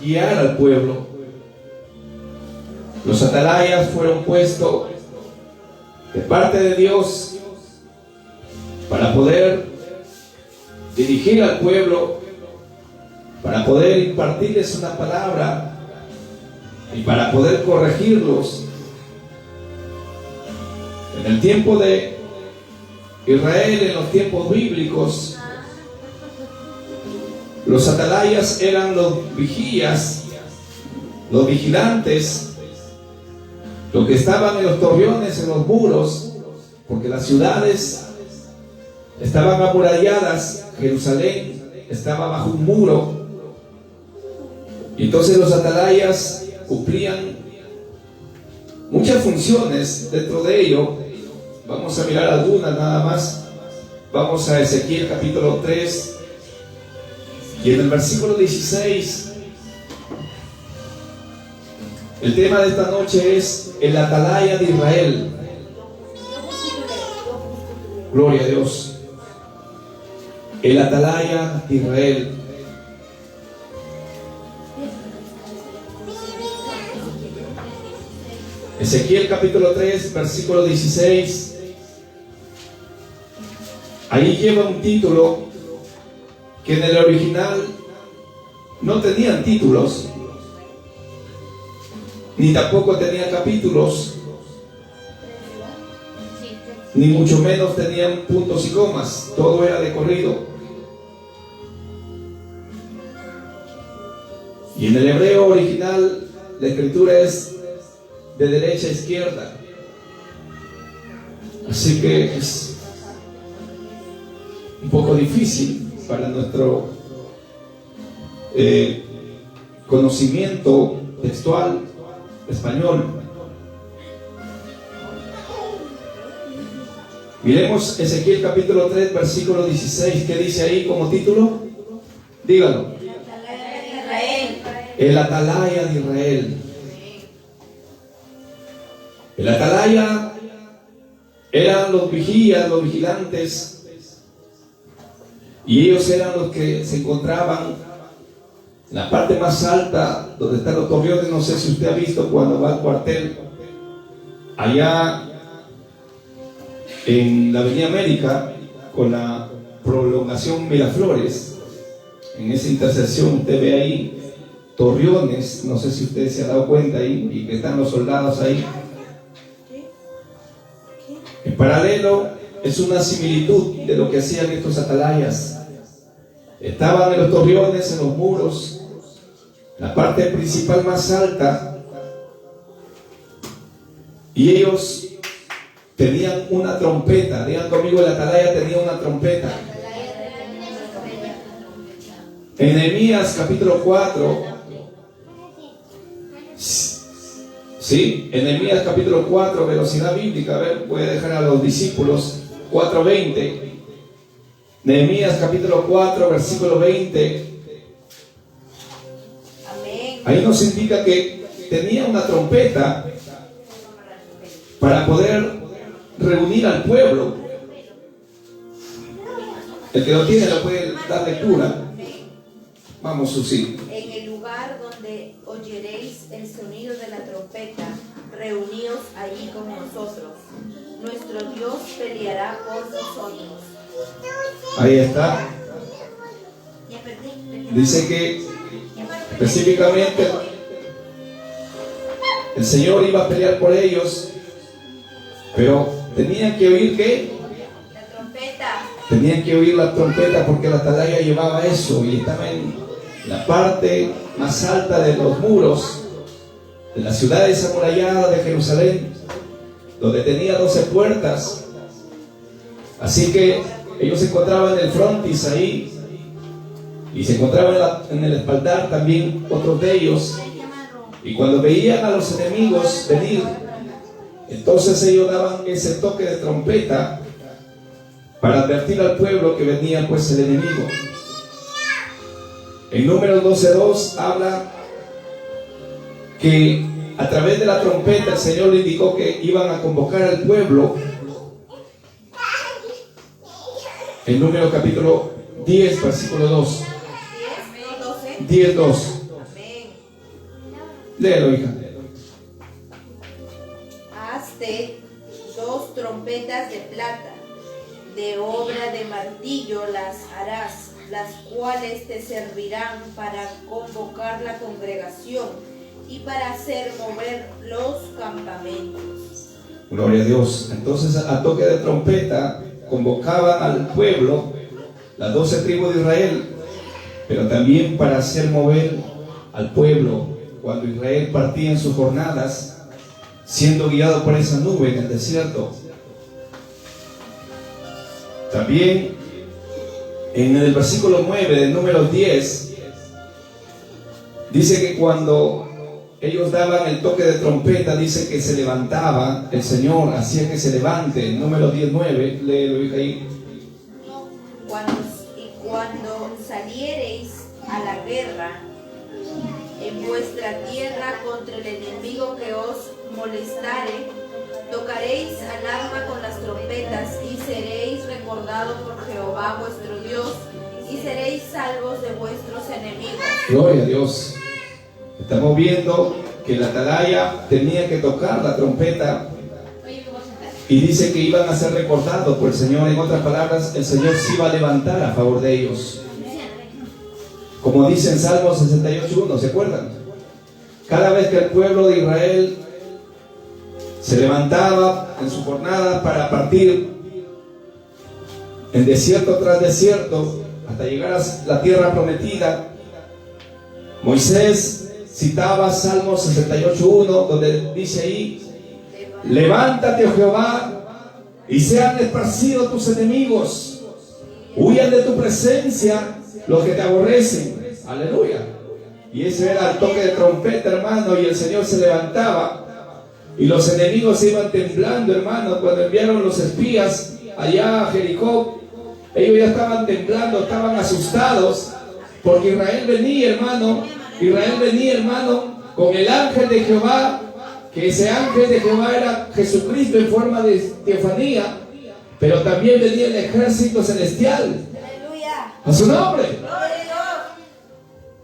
guiar al pueblo. Los atalayas fueron puestos de parte de Dios para poder dirigir al pueblo, para poder impartirles una palabra y para poder corregirlos. En el tiempo de Israel, en los tiempos bíblicos, los atalayas eran los vigías, los vigilantes, los que estaban en los torreones, en los muros, porque las ciudades estaban amuralladas. Jerusalén estaba bajo un muro, y entonces los atalayas cumplían muchas funciones. Dentro de ello vamos a mirar algunas nada más. Vamos a Ezequiel capítulo 3, y en el versículo 16, el tema de esta noche es el atalaya de Israel. Gloria a Dios. El atalaya de Israel. Ezequiel capítulo 3, versículo 16. Ahí lleva un título que en el original no tenían títulos, ni tampoco tenían capítulos, ni mucho menos tenían puntos y comas. Todo era de corrido. Y en el hebreo original la escritura es de derecha a izquierda. Así que es un poco difícil para nuestro conocimiento textual español. Miremos Ezequiel capítulo 3, versículo 16. ¿Qué dice ahí como título? Dígalo. El atalaya de Israel. El atalaya eran los vigías, los vigilantes, y ellos eran los que se encontraban en la parte más alta, donde están los torreones. No sé si usted ha visto cuando va al cuartel, allá en la Avenida América, con la prolongación Miraflores, en esa intersección usted ve ahí torreones. No sé si usted se ha dado cuenta ahí, y que están los soldados ahí. En paralelo es una similitud de lo que hacían estos atalayas. Estaban en los torreones, en los muros, la parte principal más alta, y ellos tenían una trompeta. Digan conmigo, el atalaya tenía una trompeta. En Nehemías capítulo 4, sí, en Nehemías capítulo 4, velocidad bíblica, a ver, voy a dejar a los discípulos, 4:20. Nehemías capítulo 4, versículo 20. Ahí nos indica que tenía una trompeta para poder reunir al pueblo. El que lo tiene lo puede dar lectura. Vamos, Susi. En el lugar donde oyeréis el sonido de la trompeta, reuníos allí con nosotros. Nuestro Dios peleará por nosotros. Ahí está. Dice que específicamente el Señor iba a pelear por ellos, pero tenían que oír ¿qué? La trompeta. Tenían que oír la trompeta, porque la atalaya llevaba eso, y estaba en la parte más alta de los muros de la ciudad amurallada de Jerusalén, donde tenía 12 puertas. Así que ellos se encontraban en el frontis ahí, y se encontraban en el espaldar también otros de ellos. Y cuando veían a los enemigos venir, entonces ellos daban ese toque de trompeta para advertir al pueblo que venía pues el enemigo. En Números 12:2 habla que a través de la trompeta el Señor le indicó que iban a convocar al pueblo. En Números capítulo 10, versículo 2. 10:2. Amén. Léelo, hija. Hazte 2 trompetas de plata, de obra de martillo las harás, las cuales te servirán para convocar la congregación y para hacer mover los campamentos. Gloria a Dios. Entonces, a toque de trompeta, convocaban al pueblo, las 12 tribus de Israel, pero también para hacer mover al pueblo cuando Israel partía en sus jornadas, siendo guiado por esa nube en el desierto. También en el versículo 9 del número 10 dice que cuando ellos daban el toque de trompeta, dice que se levantaba el Señor, hacía que se levante. El número 19, léelo, hija, ahí. Cuando saliereis a la guerra en vuestra tierra contra el enemigo que os molestare, tocaréis alarma con las trompetas y seréis recordados por Jehová vuestro Dios y seréis salvos de vuestros enemigos. Gloria a Dios. Estamos viendo que la atalaya tenía que tocar la trompeta y dice que iban a ser recordados por el Señor. En otras palabras, el Señor se iba a levantar a favor de ellos. Como dice en Salmo 68:1, ¿se acuerdan? Cada vez que el pueblo de Israel se levantaba en su jornada para partir en desierto tras desierto hasta llegar a la tierra prometida, Moisés citaba Salmo 68:1, donde dice ahí: levántate, oh Jehová, y sean esparcidos tus enemigos, huyan de tu presencia los que te aborrecen. Aleluya. Y ese era el toque de trompeta, hermano, y el Señor se levantaba y los enemigos se iban temblando, hermano. Cuando enviaron los espías allá a Jericó, ellos ya estaban temblando, estaban asustados, porque Israel venía, hermano, con el ángel de Jehová, que ese ángel de Jehová era Jesucristo en forma de teofanía, pero también venía el ejército celestial. A su nombre.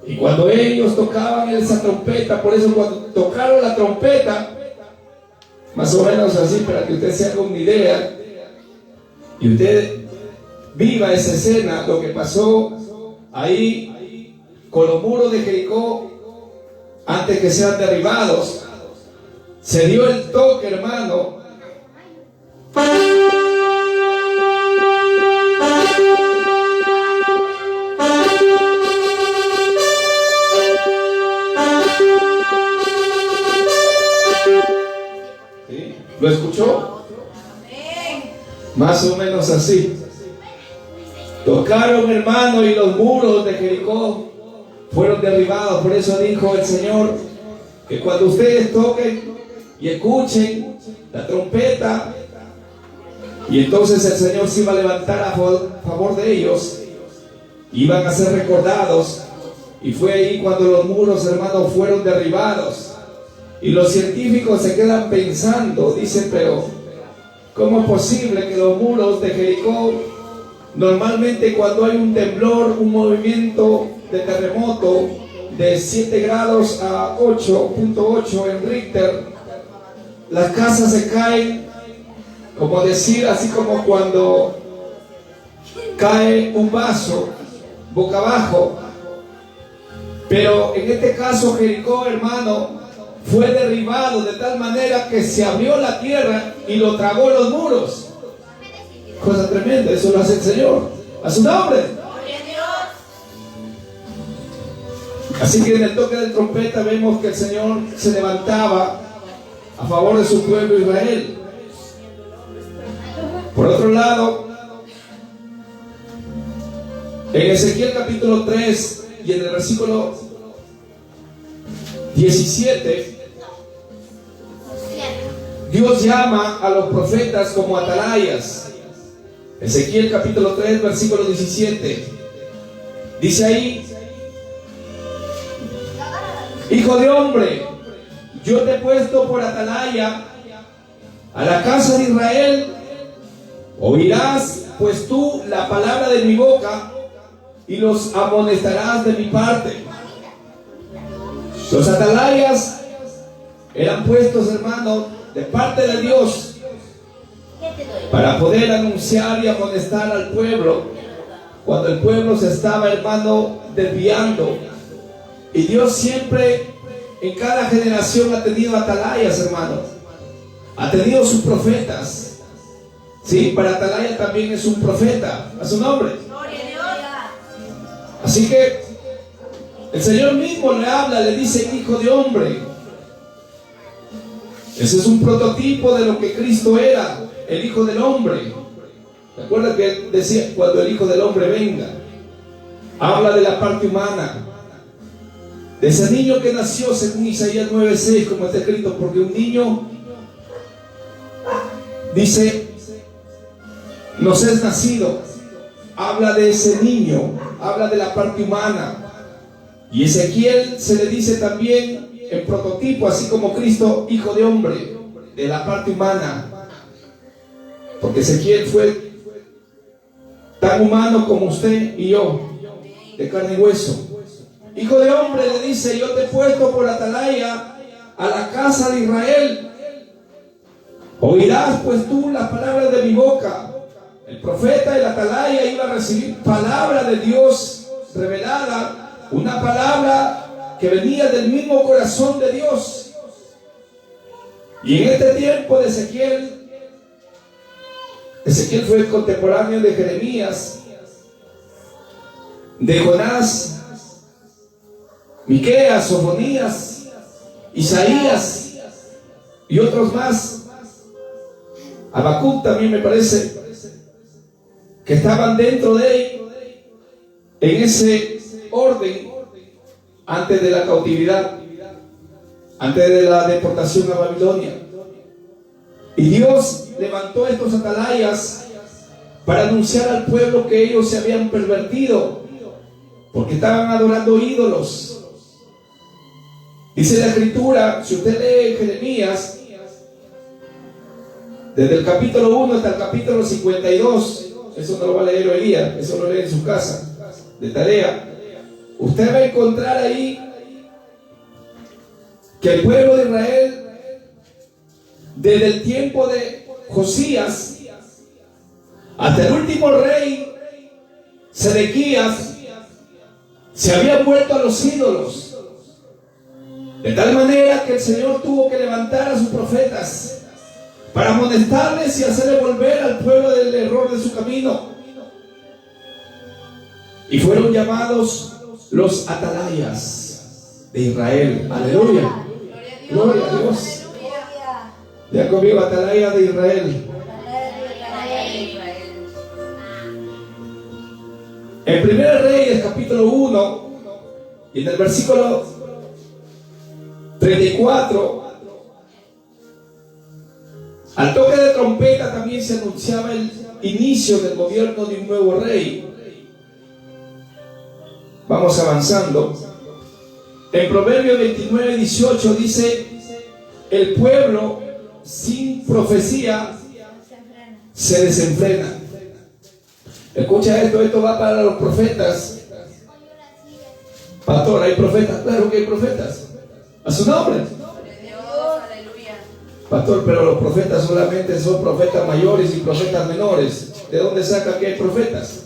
Y cuando ellos tocaban esa trompeta, por eso cuando tocaron la trompeta, más o menos así, para que usted se haga una idea y usted viva esa escena, lo que pasó ahí con los muros de Jericó antes que sean derribados, se dio el toque, hermano. ¿Sí? ¿Lo escuchó? Más o menos así. Tocaron, hermano, y los muros de Jericó fueron derribados. Por eso dijo el Señor que cuando ustedes toquen y escuchen la trompeta, y entonces el Señor se iba a levantar a favor de ellos, iban a ser recordados. Y fue ahí cuando los muros, hermanos, fueron derribados. Y los científicos se quedan pensando, dicen, pero ¿cómo es posible que los muros de Jericó, normalmente cuando hay un temblor, un movimiento de terremoto de 7 grados a 8.8 en Richter, las casas se caen, como decir, así como cuando cae un vaso boca abajo? Pero en este caso Jericó, hermano, fue derribado de tal manera que se abrió la tierra y lo tragó los muros. Cosa tremenda, eso lo hace el Señor. A su nombre. Así que en el toque de trompeta vemos que el Señor se levantaba a favor de su pueblo Israel. Por otro lado, en Ezequiel capítulo 3 y en el versículo 17, Dios llama a los profetas como atalayas. Ezequiel capítulo 3, versículo 17. Dice ahí: hijo de hombre, yo te he puesto por atalaya a la casa de Israel. Oirás pues tú la palabra de mi boca y los amonestarás de mi parte. Los atalayas eran puestos, hermano, de parte de Dios para poder anunciar y amonestar al pueblo cuando el pueblo se estaba, hermano, desviando. Y Dios siempre, en cada generación, ha tenido atalayas, hermano. Ha tenido sus profetas. Sí, para atalaya también es un profeta, a su nombre. Así que el Señor mismo le habla, le dice hijo de hombre. Ese es un prototipo de lo que Cristo era, el Hijo del Hombre. ¿Recuerda que él decía cuando el Hijo del Hombre venga? Habla de la parte humana, de ese niño que nació según Isaías 9:6, como está escrito, porque un niño, dice, nos es nacido. Habla de ese niño, habla de la parte humana. Y Ezequiel se le dice también el prototipo, así como Cristo, Hijo de Hombre, de la parte humana. Porque Ezequiel fue tan humano como usted y yo, de carne y hueso. Hijo de hombre, le dice, yo te he puesto por atalaya a la casa de Israel. Oirás pues tú las palabras de mi boca. El profeta, el atalaya, iba a recibir palabra de Dios revelada, una palabra que venía del mismo corazón de Dios. Y en este tiempo de Ezequiel fue el contemporáneo de Jeremías, de Jonás, Miqueas, Sofonías, Isaías y otros más. Habacuc también me parece, que estaban dentro de él, en ese orden, antes de la cautividad, antes de la deportación a Babilonia. Y Dios levantó estos atalayas para anunciar al pueblo que ellos se habían pervertido, porque estaban adorando ídolos. Dice la Escritura, si usted lee Jeremías, desde el capítulo 1 hasta el capítulo 52, eso no lo va a leer hoy día, eso lo lee en su casa, de tarea. Usted va a encontrar ahí que el pueblo de Israel, desde el tiempo de Josías hasta el último rey Sedequías, se había vuelto a los ídolos, de tal manera que el Señor tuvo que levantar a sus profetas para amonestarles y hacerles volver al pueblo del error de su camino. Y fueron llamados los atalayas de Israel. Aleluya. Gloria a Dios. Ya conmigo, atalaya de Israel. En 1 Reyes capítulo 1 y en el versículo 34, al toque de trompeta también se anunciaba el inicio del gobierno de un nuevo rey. Vamos avanzando. En Proverbios 29:18 dice, el pueblo sin profecía se desenfrena. Escucha esto va para los profetas. Pastor, ¿hay profetas? Claro que hay profetas. A su nombre. Pastor, pero los profetas solamente son profetas mayores y profetas menores. ¿De dónde saca que hay profetas?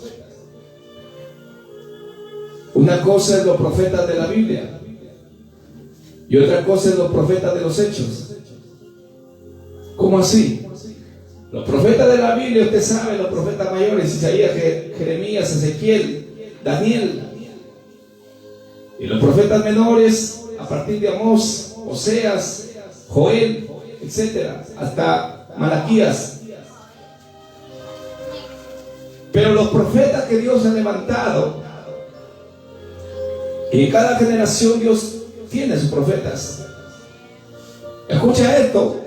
Una cosa es los profetas de la Biblia y otra cosa es los profetas de los hechos. ¿Cómo así? Los profetas de la Biblia, usted sabe, los profetas mayores, Isaías, Jeremías, Ezequiel, Daniel. Y los profetas menores, a partir de Amós, Oseas, Joel, etcétera, hasta Malaquías. Pero los profetas que Dios ha levantado, y en cada generación Dios tiene sus profetas. Escucha esto.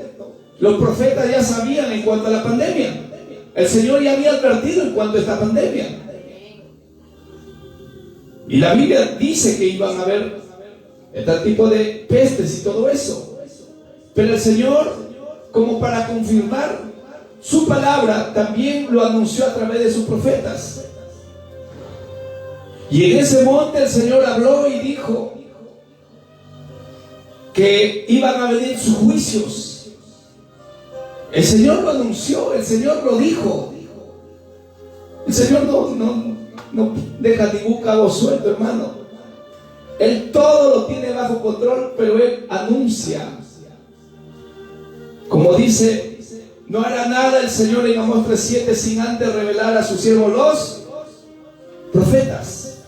Los profetas ya sabían en cuanto a la pandemia. El Señor ya había advertido en cuanto a esta pandemia. Y la Biblia dice que iban a haber este tipo de pestes y todo eso. Pero el Señor, como para confirmar su palabra, también lo anunció a través de sus profetas. Y en ese monte el Señor habló y dijo: que iban a venir sus juicios. El Señor lo anunció, el Señor lo dijo. El Señor no deja ningún cabo suelto, hermano. Él todo lo tiene bajo control, pero Él anuncia. Como dice, no hará nada el Señor en Amós 3:7 sin antes revelar a sus siervos los profetas.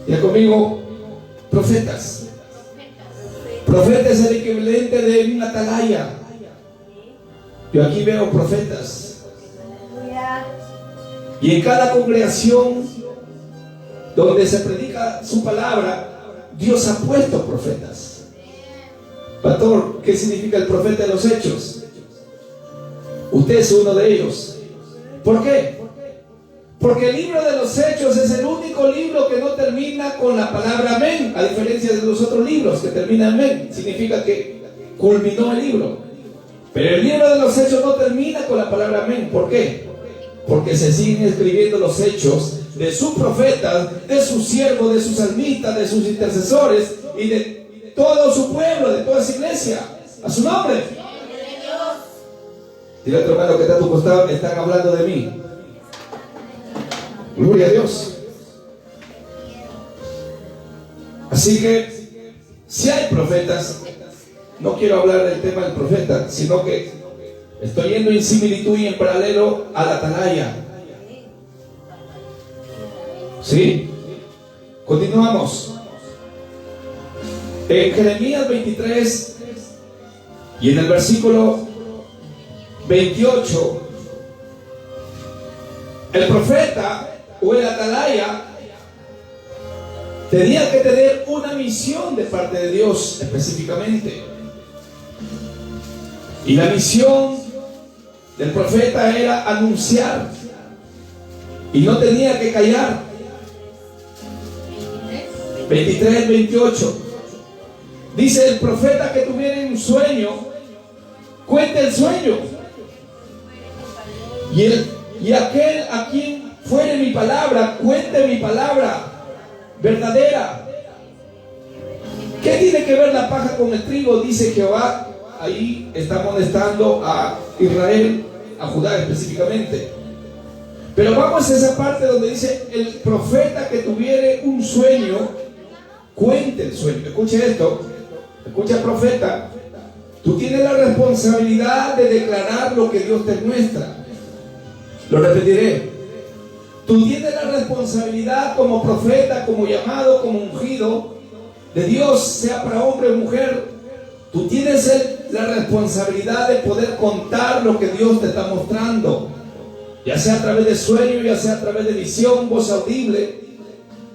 Ya conmigo, profetas. Profeta es el equivalente de una atalaya. Yo aquí veo profetas. Y en cada congregación donde se predica su palabra, Dios ha puesto profetas. Pastor, ¿qué significa el profeta de los hechos? Usted es uno de ellos. ¿Por qué? Porque el libro de los hechos es el único libro que no termina con la palabra amén, a diferencia de los otros libros que terminan amén. Significa que culminó el libro. Pero el libro de los hechos no termina con la palabra amén. ¿Por qué? Porque se siguen escribiendo los hechos de sus profetas, de sus siervos, de sus salmistas, de sus intercesores y de todo su pueblo, de toda su iglesia. A su nombre. Dile a tu hermano que está a tu costado, están hablando de mí. Gloria a Dios. Así que si hay profetas, no quiero hablar del tema del profeta, sino que estoy yendo en similitud y en paralelo a la atalaya. ¿Sí? Continuamos. En Jeremías 23 y en el versículo 28, el profeta o el atalaya tenía que tener una misión de parte de Dios específicamente. Y la misión del profeta era anunciar. Y no tenía que callar. 23, 28. Dice: el profeta que tuviera un sueño, cuente el sueño. Y aquel a quien fuere mi palabra, cuente mi palabra verdadera. ¿Qué tiene que ver la paja con el trigo? Dice Jehová. Ahí está amonestando a Israel, a Judá específicamente. Pero vamos a esa parte donde dice: el profeta que tuviere un sueño, cuente el sueño. Escuche esto, escucha, profeta. Tú tienes la responsabilidad de declarar lo que Dios te muestra. Lo repetiré. Tú tienes la responsabilidad como profeta, como llamado, como ungido de Dios, sea para hombre o mujer. Tú tienes la responsabilidad de poder contar lo que Dios te está mostrando, ya sea a través de sueño, ya sea a través de visión, voz audible,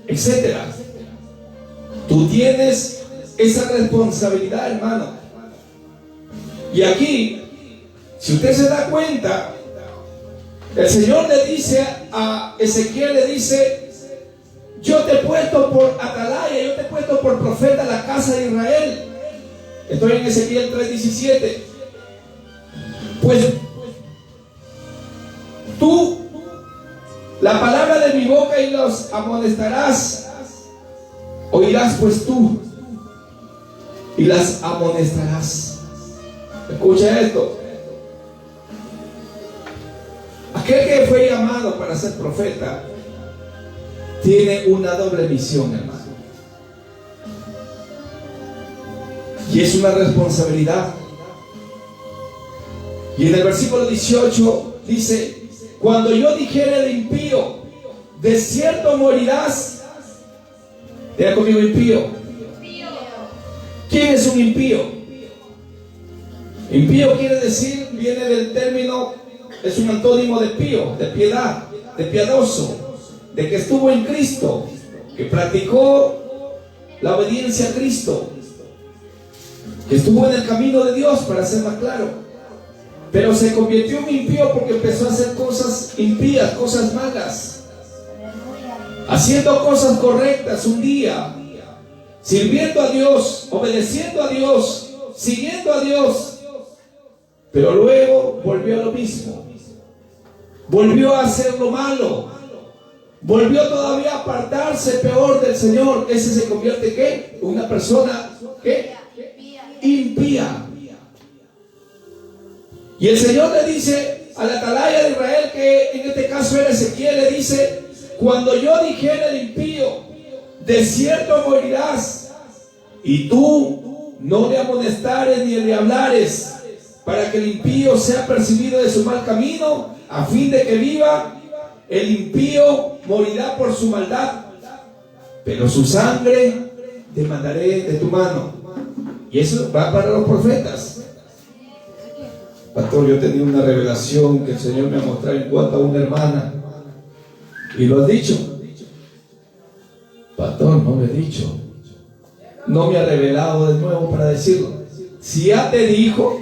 etc. Tú tienes esa responsabilidad, hermano. Y aquí, si usted se da cuenta, el Señor le dice a Ezequiel, le dice: yo te he puesto por atalaya, yo te he puesto por profeta a la casa de Israel. Estoy en Ezequiel 3:17. Pues tú, la palabra de mi boca y los amonestarás, oirás pues tú y las amonestarás. Escucha esto. Aquel que fue llamado para ser profeta tiene una doble misión, hermano. Y es una responsabilidad. Y en el versículo 18 dice: cuando yo dijere de impío, de cierto morirás. Diga conmigo: impío. ¿Quién es un impío? Impío quiere decir, viene del término, es un antónimo de pío, de piedad, de piadoso, de que estuvo en Cristo, que practicó la obediencia a Cristo, que estuvo en el camino de Dios, para ser más claro. Pero se convirtió en impío porque empezó a hacer cosas impías, cosas malas, haciendo cosas correctas un día, sirviendo a Dios, obedeciendo a Dios, siguiendo a Dios, pero luego volvió a lo mismo, volvió a hacer lo malo, volvió todavía a apartarse peor del Señor. Ese se convierte, ¿qué? Una persona, ¿qué? Y el Señor le dice a la atalaya de Israel, que en este caso era Ezequiel, le dice: cuando yo dijera al impío, de cierto morirás, y tú no le amonestares ni le hablares, para que el impío sea percibido de su mal camino, a fin de que viva, el impío morirá por su maldad, pero su sangre demandaré de tu mano. Y eso va para los profetas. Pastor, yo tenía una revelación que el Señor me ha mostrado en cuanto a una hermana, y lo has dicho. Pastor, no lo he dicho, no me ha revelado de nuevo para decirlo. Si ya te dijo,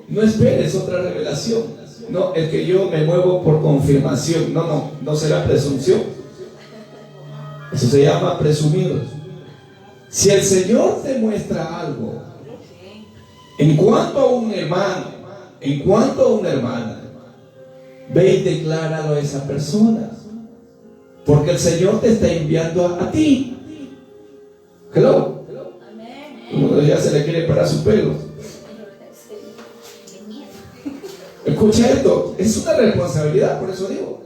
no esperes otra revelación. No, es que yo me muevo por confirmación. No será presunción. Eso se llama presumir. Si el Señor te muestra algo en cuanto a un hermano, en cuanto a una hermana, ve y decláralo a esa persona, porque el Señor te está enviando a ti. Hello. Uno ya se le quiere parar su pelo. Escucha esto, es una responsabilidad, por eso digo.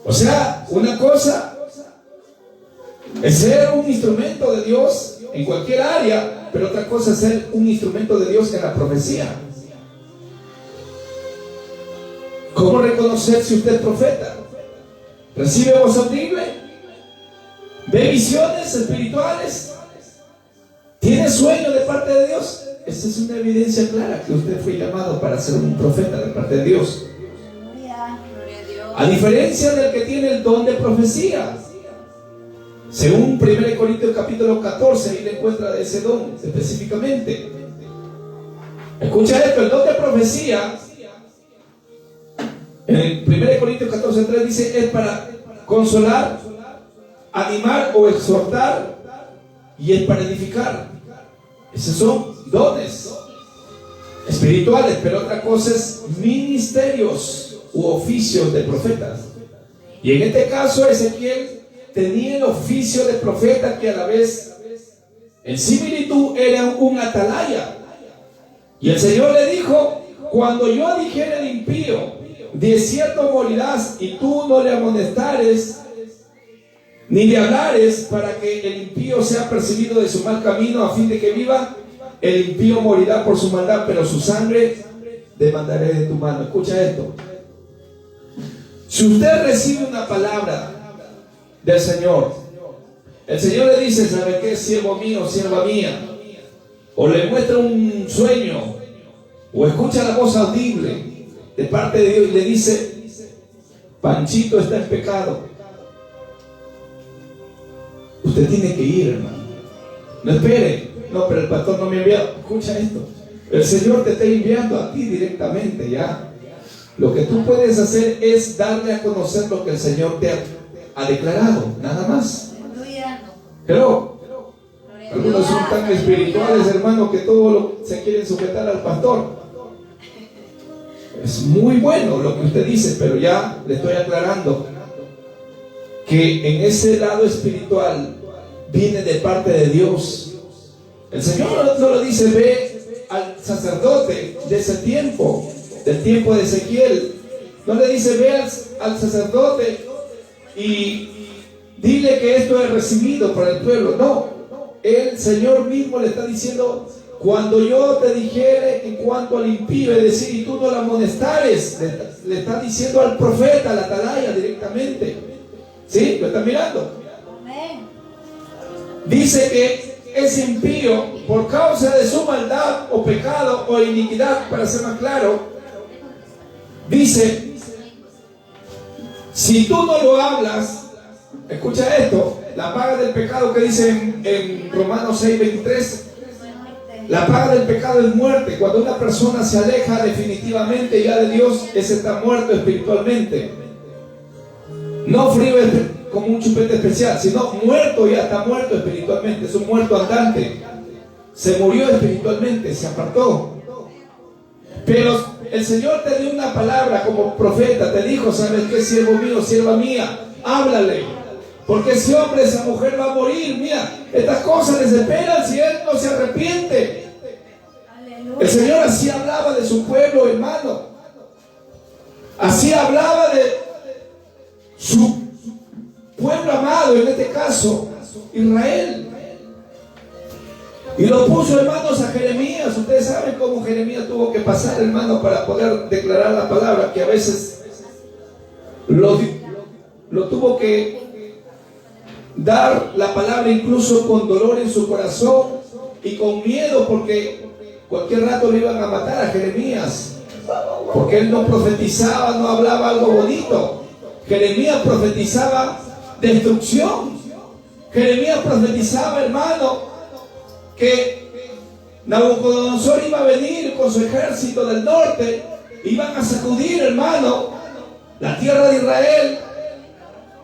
O sea, una cosa es ser un instrumento de Dios en cualquier área, pero otra cosa es ser un instrumento de Dios en la profecía. ¿Cómo reconocer si usted es profeta? ¿Recibe voz audible? ¿Ve visiones espirituales? ¿Tiene sueño de parte de Dios? Esa es una evidencia clara que usted fue llamado para ser un profeta de parte de Dios. A diferencia del que tiene el don de profecía. Según 1 Corintios capítulo 14, ahí le encuentra de ese don específicamente. Escucha esto, el don de profecía, en 1 Corintios 14:3 dice, es para consolar, animar o exhortar, y es para edificar. Esos son dones espirituales, pero otra cosa es ministerios u oficios de profetas. Y en este caso Ezequiel tenía el oficio de profeta, que a la vez en similitud era un atalaya. Y el Señor le dijo: cuando yo dijere al impío, de cierto morirás, y tú no le amonestares ni le hablares, para que el impío sea percibido de su mal camino, a fin de que viva, el impío morirá por su maldad, pero su sangre demandaré de tu mano. Escucha esto. Si usted recibe una palabra del Señor, el Señor le dice: ¿sabe qué, siervo mío, sierva mía? O le muestra un sueño, o escucha la voz audible de parte de Dios y le dice: Panchito está en pecado. Usted tiene que ir, hermano. No espere. No, pero el pastor no me ha enviado. Escucha esto. El Señor te está enviando a ti directamente ya. Lo que tú puedes hacer es darle a conocer lo que el Señor te ha declarado. Nada más. Pero algunos son tan espirituales, hermano, que todo se quieren sujetar al pastor. Es muy bueno lo que usted dice, pero ya le estoy aclarando que en ese lado espiritual viene de parte de Dios. El Señor no lo dice: ve al sacerdote de ese tiempo, del tiempo de Ezequiel. No le dice: ve al sacerdote y dile que esto es recibido por el pueblo. No, el Señor mismo le está diciendo: cuando yo te dijere en cuanto al impío, es decir, y tú no la amonestares, le está diciendo al profeta, a la atalaya directamente. ¿Sí? ¿Lo están mirando? Dice que ese impío, por causa de su maldad o pecado o iniquidad, para ser más claro, dice: si tú no lo hablas, escucha esto, la paga del pecado que dice en Romanos 6:23, la paga del pecado es muerte. Cuando una persona se aleja definitivamente ya de Dios, ese está muerto espiritualmente. No frío como un chupete especial, sino muerto, ya está muerto espiritualmente. Es un muerto andante. Se murió espiritualmente, se apartó. Pero el Señor te dio una palabra como profeta, te dijo: ¿sabes qué, siervo mío, sierva mía? Háblale, porque ese hombre, esa mujer va a morir. Mira, estas cosas les esperan si él no se arrepiente. El Señor así hablaba de su su pueblo, hermano. Así hablaba de su pueblo amado, en este caso, Israel. Y lo puso, hermanos, a Jeremías. Ustedes saben cómo Jeremías tuvo que pasar, hermano, para poder declarar la palabra, que a veces lo tuvo que dar la palabra incluso con dolor en su corazón y con miedo, porque cualquier rato le iban a matar a Jeremías, porque él no profetizaba, no hablaba algo bonito. Jeremías profetizaba destrucción. Jeremías profetizaba, hermano, que Nabucodonosor iba a venir con su ejército del norte, iban a sacudir, hermano, la tierra de Israel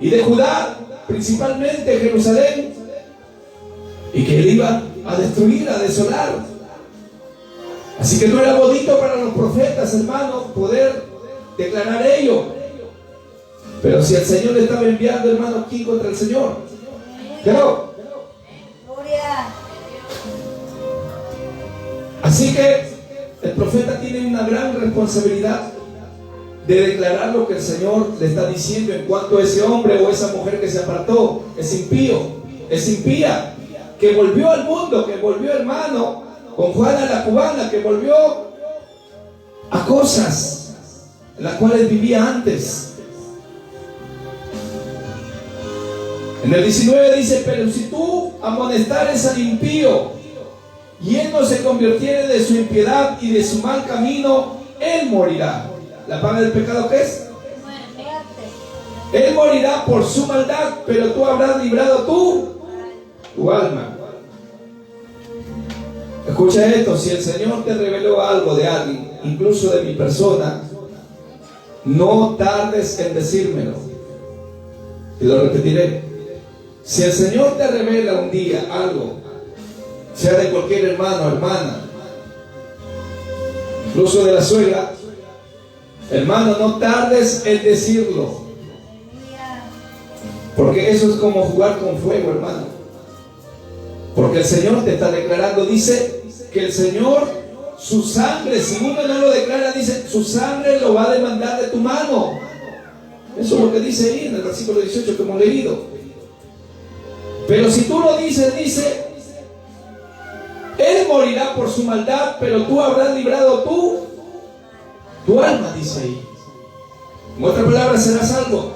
y de Judá, principalmente Jerusalén, y que él iba a destruir, a desolar. Así que no era bonito para los profetas, hermano, poder declarar ello. Pero si el Señor le estaba enviando, hermano, ¿quién contra el Señor? Pero así que el profeta tiene una gran responsabilidad de declarar lo que el Señor le está diciendo en cuanto a ese hombre o esa mujer que se apartó, es impío, es impía, que volvió al mundo, que volvió, hermano, con Juana la cubana, que volvió a cosas en las cuales vivía antes. En el 19 dice: pero si tú amonestares al impío y él no se convirtiere de su impiedad y de su mal camino, él morirá. ¿La paga del pecado qué es? Él morirá por su maldad, pero tú habrás librado tu alma. Escucha esto: si el Señor te reveló algo de alguien, incluso de mi persona, no tardes en decírmelo. Y lo repetiré. Si el Señor te revela un día algo, sea de cualquier hermano o hermana, incluso de la suegra, hermano, no tardes en decirlo, porque eso es como jugar con fuego, hermano. Porque el Señor te está declarando, dice que el Señor, su sangre, si uno no lo declara, dice, su sangre lo va a demandar de tu mano. Eso es lo que dice ahí en el versículo 18 que hemos leído. Pero si tú lo dices, dice, él morirá por su maldad, pero tú habrás librado tu alma, dice ahí. En otras palabras, serás salvo.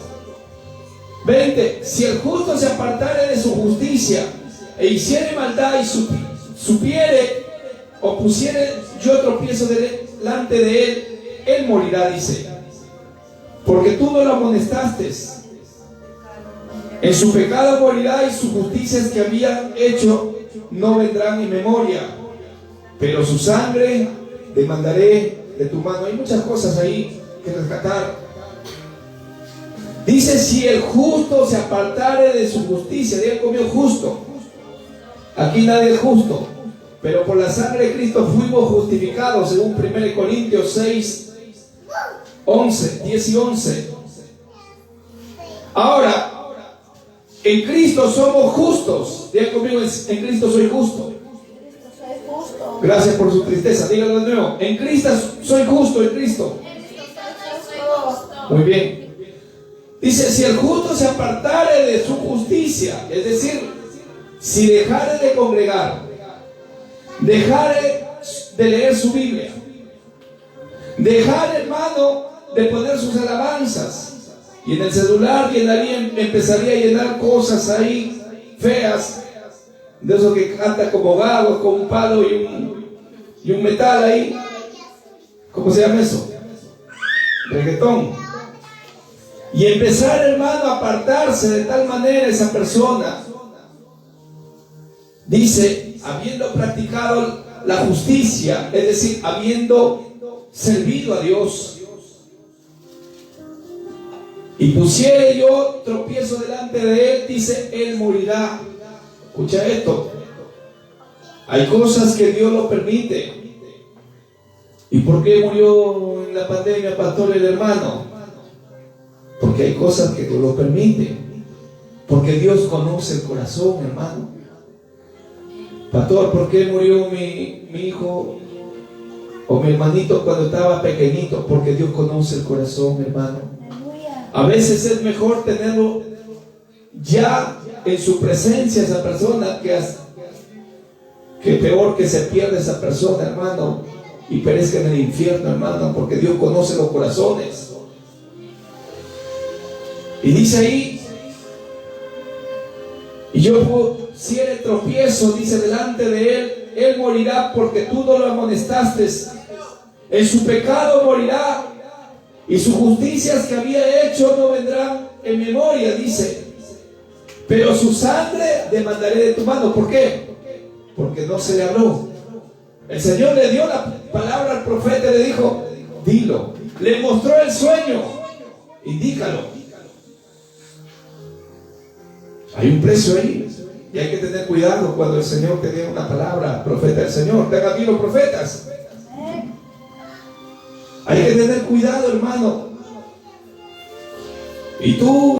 20. Si el justo se apartare de su justicia e hiciere maldad y supiere o pusiere yo tropiezo delante de él morirá, dice. Porque tú no lo amonestaste. En su pecado morirá y sus justicias que habían hecho no vendrán en memoria. Pero su sangre demandaré de tu mano. Hay muchas cosas ahí que rescatar. Dice: si el justo se apartare de su justicia. Diga conmigo: justo. Aquí nadie es justo, pero por la sangre de Cristo fuimos justificados, según 1 Corintios 6, 11, 10 y 11. Ahora, en Cristo somos justos. Diga conmigo: en Cristo soy justo. Gracias por su tristeza. Dígalo de nuevo: en Cristo soy justo, en Cristo. Muy bien. Dice: si el justo se apartare de su justicia, es decir, si dejare de congregar, dejare de leer su Biblia, dejare, hermano, de poner sus alabanzas, y en el celular empezaría a llenar cosas ahí feas, de esos que canta como gagos, con un palo y un metal ahí. ¿Cómo se llama eso? Reggaetón. Y empezar, hermano, a apartarse de tal manera esa persona. Dice: habiendo practicado la justicia, es decir, habiendo servido a Dios, y pusiere yo tropiezo delante de él, dice, él morirá. Escucha esto: hay cosas que Dios lo permite. ¿Y por qué murió en la pandemia, pastor, el hermano? Porque hay cosas que Dios lo permite. Porque Dios conoce el corazón, hermano. Pastor, ¿por qué murió mi hijo o mi hermanito cuando estaba pequeñito, porque Dios conoce el corazón, hermano. A veces es mejor tenerlo ya en su presencia esa persona que peor que se pierda esa persona, hermano, y perezca en el infierno, hermano, porque Dios conoce los corazones. Y dice ahí, y yo si él tropiezo, dice, delante de él morirá porque tú no lo amonestaste. En su pecado morirá, y sus justicias que había hecho no vendrán en memoria, dice. Pero su sangre demandaré de tu mano. ¿Por qué? Porque no se le habló. El Señor le dio la palabra al profeta y le dijo, dilo. Le mostró el sueño, indícalo. Hay un precio ahí. Y hay que tener cuidado cuando el Señor te dé una palabra, profeta del Señor. Tengan aquí los profetas. Hay que tener cuidado, hermano. Y tú